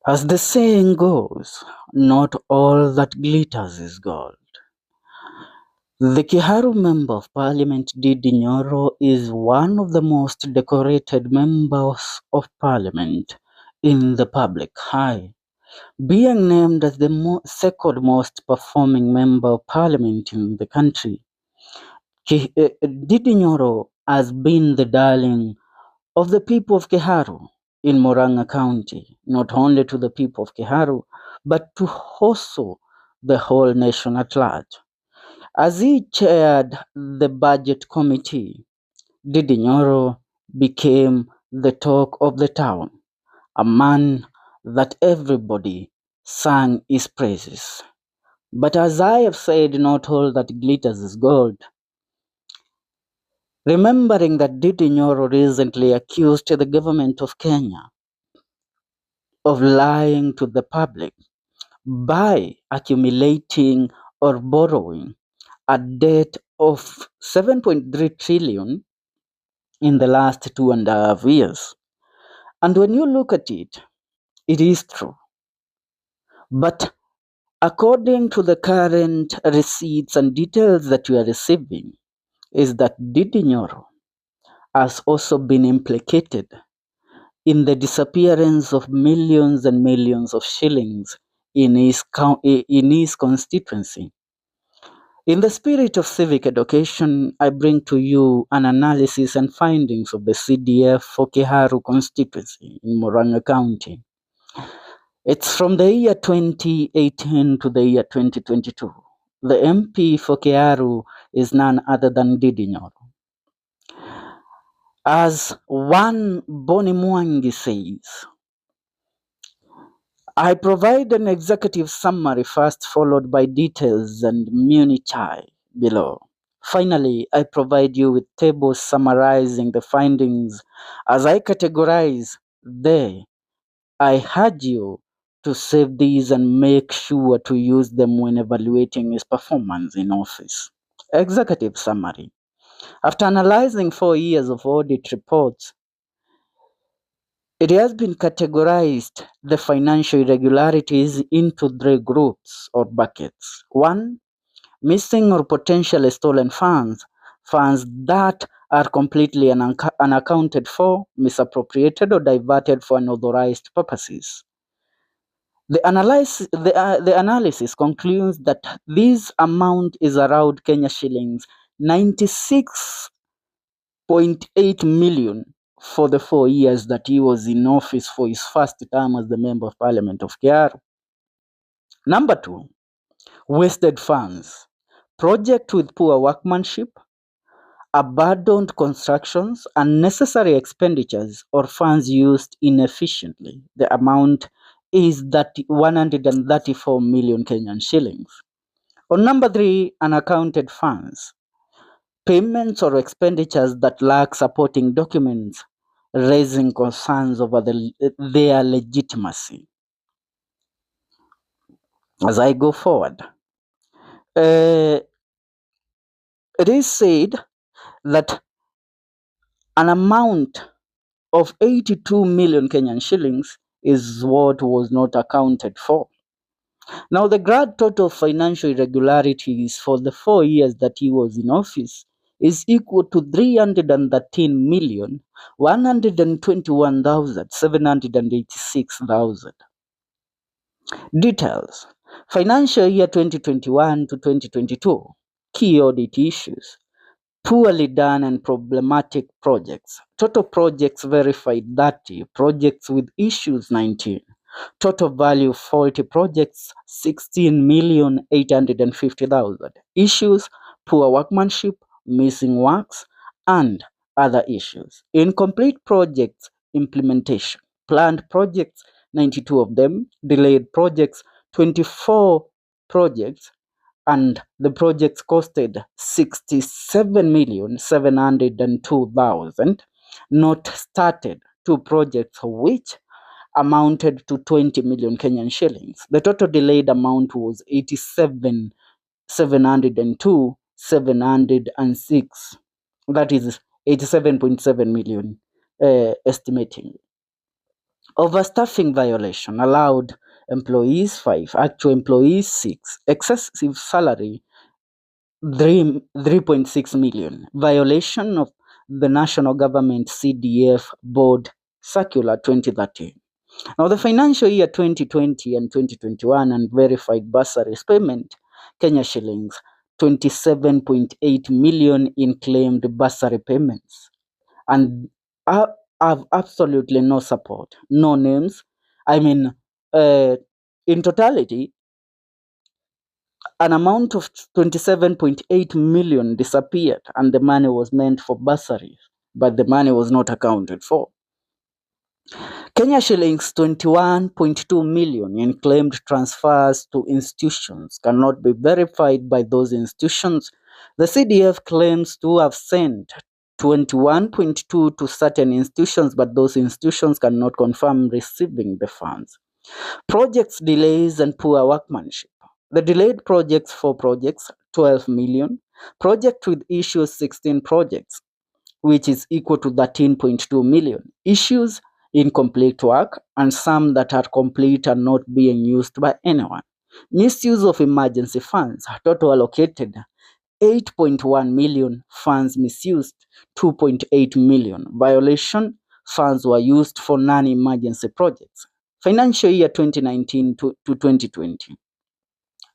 As the saying goes, not all that glitters is gold. The Kiharu Member of Parliament Ndidi Nyoro is one of the most decorated members of Parliament in the public eye, being named as the second most performing Member of Parliament in the country. Ndidi Nyoro has been the darling of the people of Kiharu in Murang'a County, not only to the people of Kiharu, but to also the whole nation at large. As he chaired the budget committee, Ndidi Nyoro became the talk of the town, a man that everybody sang his praises. But as I have said, not all that glitters is gold. Remembering that Ndidi Nyoro recently accused the government of Kenya of lying to the public by accumulating or borrowing a debt of 7.3 trillion in the last 2.5 years. And when you look at it, it is true. But according to the current receipts and details that we are receiving, is that Ndidi Nyoro has also been implicated in the disappearance of millions and millions of shillings in his constituency. In the spirit of civic education, I bring to you an analysis and findings of the CDF for Kiharu constituency in Murang'a County. It's from the year 2018 to the year 2022. The MP for Kiharu is none other than Ndidi Nyoro. As one Boni Mwangi says, I provide an executive summary first, followed by details and minutiae below. Finally, I provide you with tables summarizing the findings as I categorize there. I urge you to save these and make sure to use them when evaluating his performance in office. Executive summary. After analyzing 4 years of audit reports, it has been categorized the financial irregularities into 3 groups or buckets. 1. Missing or potentially stolen funds, funds that are completely unaccounted for, misappropriated, or diverted for unauthorized purposes. The analysis concludes that this amount is around Kenya shillings 96.8 million for the 4 years that he was in office for his first term as the Member of Parliament of Kiaru. Number 2, wasted funds. Project with poor workmanship, abandoned constructions, unnecessary expenditures, or funds used inefficiently. The amount is that 134 million Kenyan shillings. On number 3, unaccounted funds. Payments or expenditures that lack supporting documents, raising concerns over their legitimacy. As I go forward, it is said that an amount of 82 million Kenyan shillings is what was not accounted for. Now, the grand total of financial irregularities for the 4 years that he was in office is equal to 313,121,786,000. Details. Financial year 2021 to 2022. Key audit issues. Poorly done and problematic projects. Total projects verified 30. Projects with issues 19. Total value faulty projects 16,850,000. Issues, poor workmanship, missing works, and other issues. Incomplete projects implementation. Planned projects 92 of them. Delayed projects 24 projects, and the projects costed 67,702,000. Not started 2 projects which amounted to 20 million Kenyan shillings. The total delayed amount was 87,702,706. That is 87.7 million estimating. Overstaffing violation allowed employees 5, actual employees 6, excessive salary 3.6 million, violation of the national government CDF board circular 2013. Now, the financial year 2020 and 2021 unverified bursaries payment, Kenya shillings 27.8 million in claimed bursary payments, and have absolutely no support, no names. I mean, in totality, an amount of 27.8 million disappeared, and the money was meant for bursaries, but the money was not accounted for. Kenya shillings 21.2 million in claimed transfers to institutions cannot be verified by those institutions. The CDF claims to have sent 21.2 to certain institutions, but those institutions cannot confirm receiving the funds. Projects delays and poor workmanship. The delayed projects, 4 projects, 12 million. Project with issues, 16 projects, which is equal to 13.2 million. Issues, incomplete work, and some that are complete are not being used by anyone. Misuse of emergency funds, total allocated 8.1 million, funds misused 2.8 million. Violation, funds were used for non-emergency projects. Financial year 2019 to 2020.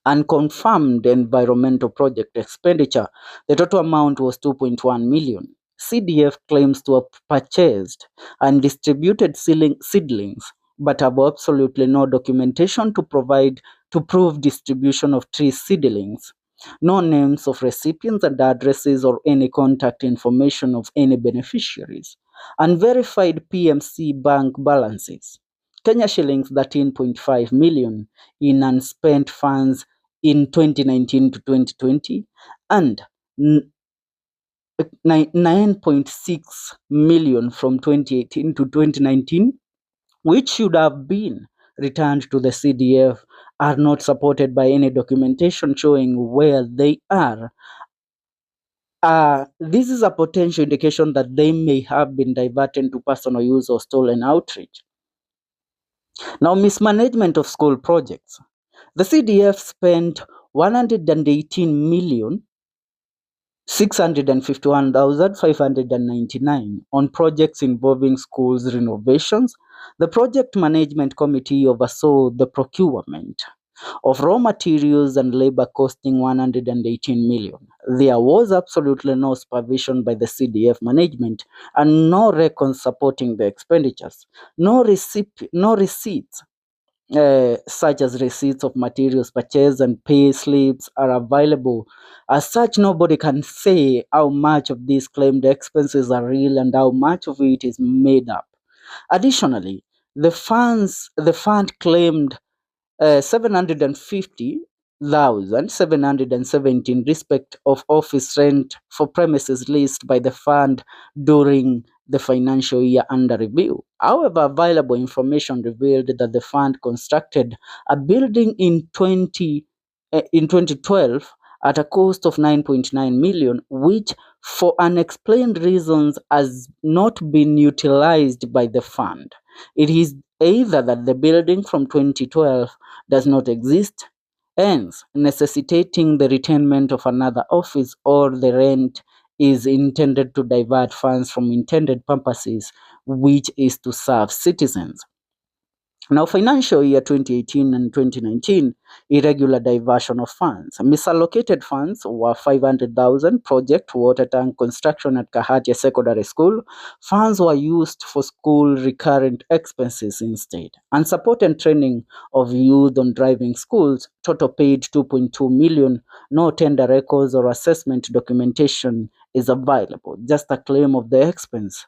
Unconfirmed environmental project expenditure, the total amount was 2.1 million. CDF claims to have purchased and distributed seedlings, but have absolutely no documentation to provide to prove distribution of tree seedlings. No names of recipients and addresses or any contact information of any beneficiaries. Unverified PMC bank balances. Kenya shillings 13.5 million in unspent funds in 2019 to 2020, and 9.6 million from 2018 to 2019, which should have been returned to the CDF, are not supported by any documentation showing where they are. This is a potential indication that they may have been diverted to personal use or stolen outreach. Now, mismanagement of school projects. The CDF spent 118 million 651,599 on projects involving schools renovations. The project management committee oversaw the procurement of raw materials and labor costing 118 million. There was absolutely no supervision by the CDF management and no records supporting the expenditures. No receipts such as receipts of materials purchased and pay slips are available. As such, nobody can say how much of these claimed expenses are real and how much of it is made up. Additionally, the fund claimed 750,717 respect of office rent for premises leased by the fund during the financial year under review. However, available information revealed that the fund constructed a building in 2012 at a cost of 9.9 million, which for unexplained reasons has not been utilized by the fund. It is either that the building from 2012 does not exist, hence necessitating the retention of another office, or the rent is intended to divert funds from intended purposes, which is to serve citizens. Now, financial year 2018 and 2019, irregular diversion of funds. Misallocated funds were 500,000, project water tank construction at Kahatia Secondary School. Funds were used for school recurrent expenses instead. Unsupported training of youth on driving schools, total paid 2.2 million. No tender records or assessment documentation is available, just a claim of the expense.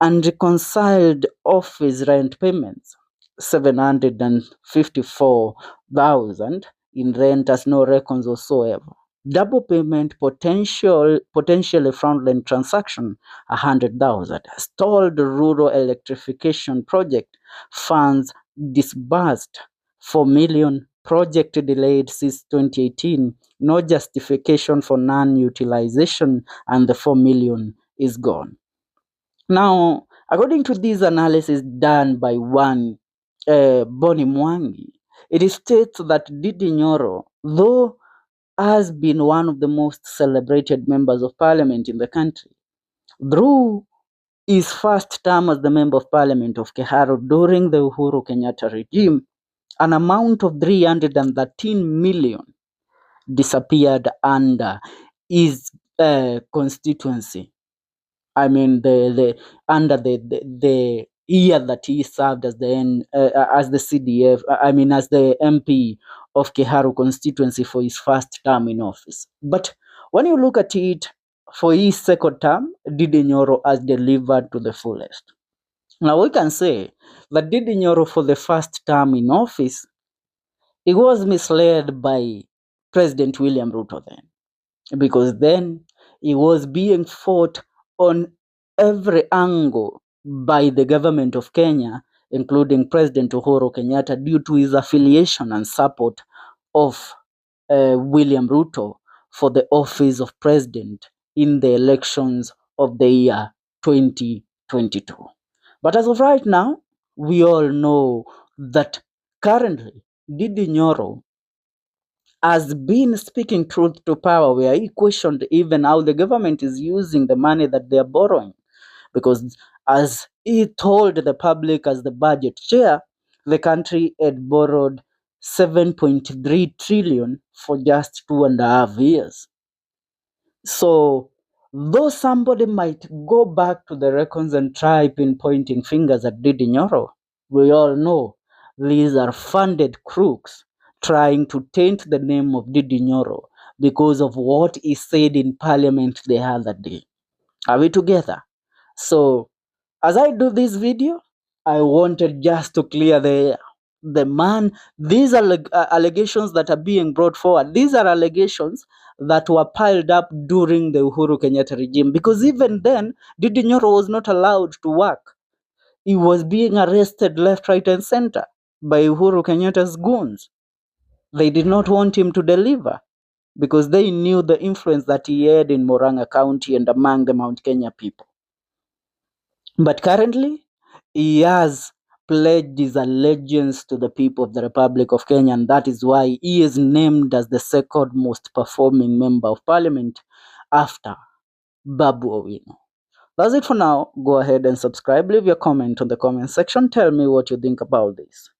Unreconciled office rent payments. 754,000 in rent as no records whatsoever. Double payment potentially fraudulent transaction 100,000. Stalled rural electrification project, funds disbursed 4 million. Project delayed since 2018. No justification for non-utilization, and the 4 million is gone. Now, According to this analysis done by one Boni Mwangi, it states that Ndidi Nyoro, though has been one of the most celebrated members of parliament in the country, through his first term as the member of parliament of Keharu during the Uhuru Kenyatta regime, an amount of 313 million disappeared under his constituency. I mean, the under the year that he served as as the CDF, I mean, as the MP of Keharu constituency for his first term in office. But when you look at it, for his second term, Ndidi Nyoro has delivered to the fullest. Now we can say that Ndidi Nyoro, for the first term in office, he was misled by President William Ruto then, because then he was being fought on every angle by the government of Kenya, including President Uhuru Kenyatta, due to his affiliation and support of William Ruto for the office of president in the elections of the year 2022. But as of right now, we all know that currently Ndidi Nyoro has been speaking truth to power, where he questioned even how the government is using the money that they are borrowing. Because as he told the public as the budget chair, the country had borrowed 7.3 trillion for just 2.5 years. So, though somebody might go back to the records and try pinpointing fingers at Ndidi Nyoro, we all know these are funded crooks trying to taint the name of Ndidi Nyoro because of what he said in parliament the other day. Are we together? So, as I do this video, I wanted just to clear the man. These are allegations that are being brought forward. These are allegations that were piled up during the Uhuru Kenyatta regime, because even then, Ndidi Nyoro was not allowed to work. He was being arrested left, right, and center by Uhuru Kenyatta's goons. They did not want him to deliver because they knew the influence that he had in Murang'a County and among the Mount Kenya people. But currently, he has pledged his allegiance to the people of the Republic of Kenya, and that is why he is named as the second most performing member of parliament after Babu Owino. That's it for now. Go ahead and subscribe. Leave your comment on the comment section. Tell me what you think about this.